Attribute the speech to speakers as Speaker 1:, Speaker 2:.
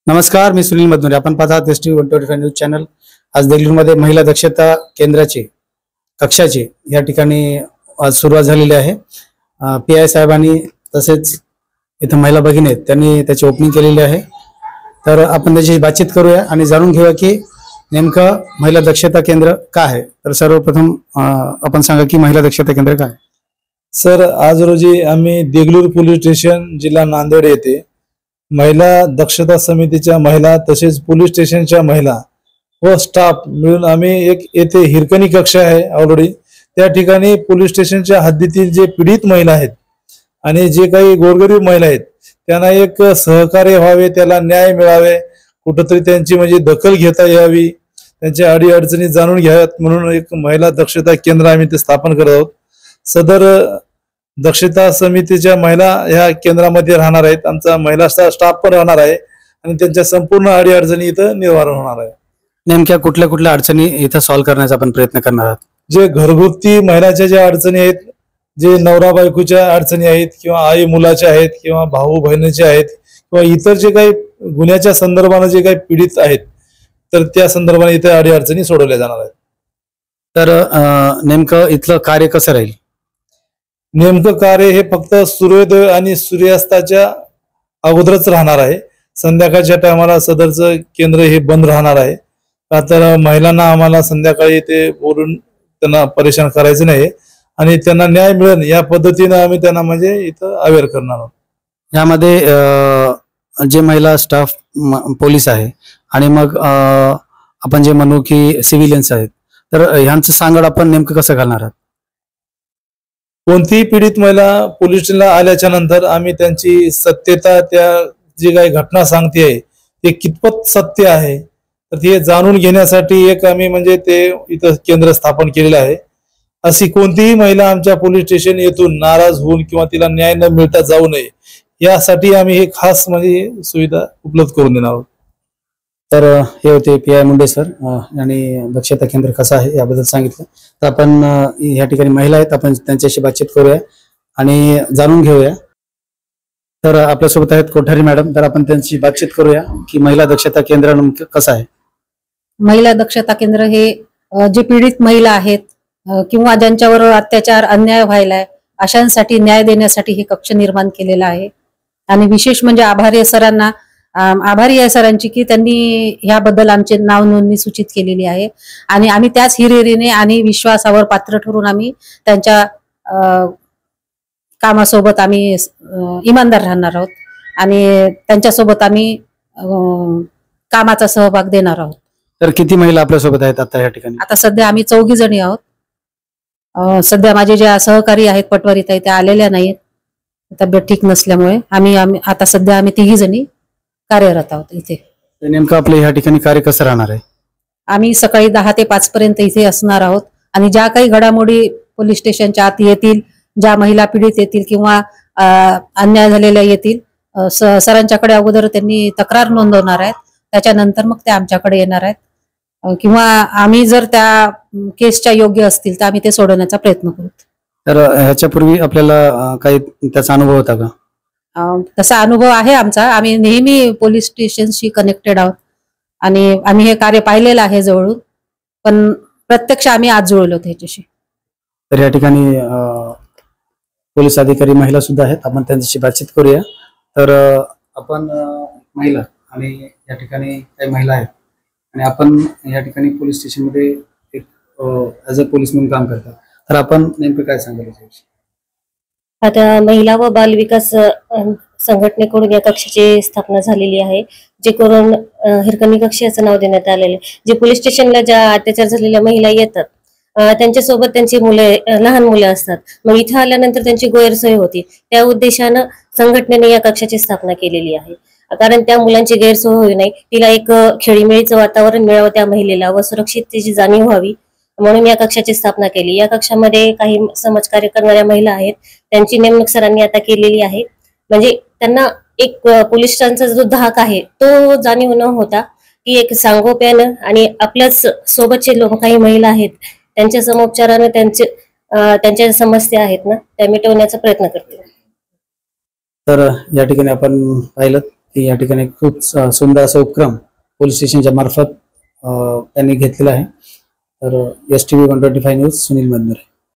Speaker 1: नमस्कार, मी सुनील मधनुरे. आपण पाहतात एसटी 125 न्यूज चॅनल. आज देगलूरमध्ये महिला दक्षता केंद्राची कक्षाची या ठिकाणी आज सुरुवात झालेली आहे. PI साहेबांनी तसेच इथे महिला भगिनी आहेत त्यांनी त्याची ओपनिंग केलेली आहे. तर आपण त्याची बातचीत करूया आणि जाणून घेऊया की नेमकं महिला दक्षता केंद्र काय आहे. तर सर्वप्रथम आपण सांगा की महिला दक्षता केंद्र काय आहे.
Speaker 2: सर, आज रोजी आम्ही देगलूर पोलीस स्टेशन जिल्हा नांदेड येथे महिला दक्षता समितीच्या महिला तसेच पोलीस स्टेशनच्या महिला व स्टाफ मिळून आम्ही एक येथे हिरकणी कक्ष आहे ऑलरेडी. त्या ठिकाणी पोलीस स्टेशनच्या हद्दीतील जे पीडित महिला आहेत आणि जे काही गोरगरीब महिला आहेत त्यांना एक सहकार्य व्हावे, त्याला न्याय मिळावे, कुठंतरी त्यांची म्हणजे दखल घेता यावी, त्यांच्या अडीअडचणी जाणून घ्याव्यात म्हणून एक महिला दक्षता केंद्र आम्ही ते स्थापन करत आहोत. सदर दक्षता समितीच्या महिला ह्या केंद्रामध्ये राहणार आहेत. आमचा महिला स्टाफ पण राहणार आहे आणि त्यांच्या संपूर्ण अडीअडचणी इथं निवारण होणार आहे.
Speaker 1: नेमक्या कुठल्या कुठल्या अडचणी इथं सॉल्व्ह करण्याचा आपण प्रयत्न करणार आहोत.
Speaker 2: जे घरगुती महिलाच्या ज्या अडचणी आहेत, जे नवरा बायकोच्या अडचणी आहेत किंवा आई मुलाच्या आहेत किंवा भाऊ बहिणीच्या आहेत किंवा इतर जे काही गुन्ह्याच्या संदर्भाने जे काही पीडित आहेत तर त्या संदर्भाने इथे अडीअडचणी सोडवल्या जाणार आहेत.
Speaker 1: तर नेमकं इथलं कार्य कसं राहील.
Speaker 2: नेमकं कार्य हे फक्त सूर्योदय आणि सूर्यास्ताच्या अगोदरच राहणार आहे. संध्याकाळच्या टायमाला सदरचं केंद्र हे बंद राहणार आहे. का तर महिलांना आम्हाला संध्याकाळी ते बोलून त्यांना परेशान करायचं नाही आणि त्यांना न्याय मिळेल या पद्धतीनं आम्ही त्यांना म्हणजे इथं अवेअर करणार आहोत.
Speaker 1: यामध्ये जे महिला स्टाफ पोलीस आहे आणि मग आपण जे म्हणू की सिव्हिलियन्स आहेत, तर ह्यांचं सांगड आपण नेमकं कसं घालणार आहात.
Speaker 2: कोणतीही पीडित महिला पोलीस स्टेशनला आल्याच्या नंतर आम्ही त्यांची सत्यता, त्या जी काही घटना सांगते आहे ते कितपत सत्य आहे तर ते जाणून घेण्यासाठी एक आम्ही म्हणजे ते इथं केंद्र स्थापन केलेलं आहे. अशी कोणतीही महिला आमच्या पोलीस स्टेशन येथून नाराज होऊन किंवा तिला न्याय न मिळता जाऊ नये यासाठी आम्ही हे खास म्हणजे सुविधा उपलब्ध करून देणार आहोत.
Speaker 1: तर हे होते PI मुंडे सर यांनी दक्षता केंद्र कसं आहे याबद्दल सांगितलं. तर आपण या ठिकाणी महिला आहेत, आपण त्यांच्याशी बातचीत करूया आणि जाणून घेऊया. तर आपल्यासोबत आहेत कोठारी मॅडम. तर आपण त्यांची बातचीत करूया की महिला दक्षता केंद्र नेमकं कसं आहे.
Speaker 3: महिला दक्षता केंद्र हे जे पीडित महिला आहेत किंवा ज्यांच्यावर अत्याचार अन्याय व्हायलाय अशांसाठी न्याय देण्यासाठी हे कक्ष निर्माण केलेला आहे. आणि विशेष म्हणजे आभारी आहे सरांची की त्यांनी ह्याबद्दल आमचे नाव नोंदणी सूचित केलेली आहे आणि आम्ही त्याच हिरिरीने आणि विश्वासावर पात्र ठरून आम्ही त्यांच्या कामासोबत आम्ही इमानदार राहणार आहोत आणि त्यांच्यासोबत आम्ही कामाचा सहभाग देणार आहोत.
Speaker 1: तर किती महिला आपल्यासोबत आहेत आता या ठिकाणी.
Speaker 3: आता सध्या आम्ही 4 जणी आहोत. सध्या माझे ज्या सहकारी आहेत पटवारीताई त्या आलेल्या नाहीत तब्येत ठीक नसल्यामुळे. आम्ही आता सध्या आम्ही 3 जणी कार्यरत आहोत इथे.
Speaker 1: नेमकं आपलं या ठिकाणी कार्य कसं राहणार आहे.
Speaker 3: आम्ही सकाळी 10 ते 5 पर्यंत इथे असणार आहोत आणि ज्या काही घडामोडी पोलीस स्टेशनच्या आत येतील, ज्या महिला पीडित येतील किंवा अन्याय झालेल्या येतील सरांच्याकडे अगोदर त्यांनी तक्रार नोंदवणार आहेत. त्याच्यानंतर मग ते आमच्याकडे येणार आहेत किंवा आम्ही जर त्या केसच्या योग्य असतील तर आम्ही ते सोडवण्याचा प्रयत्न करू.
Speaker 1: तर ह्याच्यापूर्वी आपल्याला काही त्याचा अनुभव होता का.
Speaker 3: तसा अनुभव आहे आमचा. आम्ही नेहमी पोलीस स्टेशनशी कनेक्टेड आहोत आणि आम्ही हे कार्य पाहिलेलं आहे जवळून, पण प्रत्यक्ष आम्ही आज जुळलो ह्याच्याशी.
Speaker 1: तर या ठिकाणी पोलीस अधिकारी महिला सुद्धा आहेत, आपण त्यांच्याशी बातचीत करूया. तर आपण महिला आणि या ठिकाणी काही महिला आहेत आणि आपण या ठिकाणी पोलीस स्टेशन मध्ये एक ऍज अ पोलीस म्हणून काम करतात. तर आपण नेमकं काय सांगाल.
Speaker 4: आता महिला व बालविकास संघटनेकडून या कक्षाची स्थापना झालेली आहे, जे करून हिरकणी कक्ष याचं नाव देण्यात आलेलं आहे. जे पोलीस स्टेशनला ज्या अत्याचार झालेल्या महिला येतात त्यांच्यासोबत त्यांची मुले लहान मुलं असतात, मग इथं आल्यानंतर त्यांची गैरसोय होती. त्या उद्देशानं संघटनेने या कक्षाची स्थापना केलेली आहे. कारण त्या मुलांची गैरसोय होऊ नये, तिला एक खेळीमेळीचं वातावरण मिळावं त्या महिलेला व सुरक्षिततेची जाणीव व्हावी म्हणून या कक्षाची स्थापना केली. या कक्षामध्ये काही समाजकार्य करणाऱ्या महिला आहेत, त्यांची नेमणूक सरांनी आता केलेली आहे. म्हणजे त्यांना एक पोलिसांचा जो धाक आहे तो जाणीव न होता की एक सांगोप्यानं आणि आपल्याच सोबतचे लोक काही महिला आहेत त्यांच्या समोपचारानं त्यांच्या समस्या आहेत ना त्या मिटवण्याचा प्रयत्न करते.
Speaker 1: तर या ठिकाणी आपण पाहिलं की या ठिकाणी खूप सुंदर असा उपक्रम पोलीस स्टेशनच्या मार्फत त्यांनी घेतलेला आहे. तर STV 125 न्यूज सुनील मधनुरे.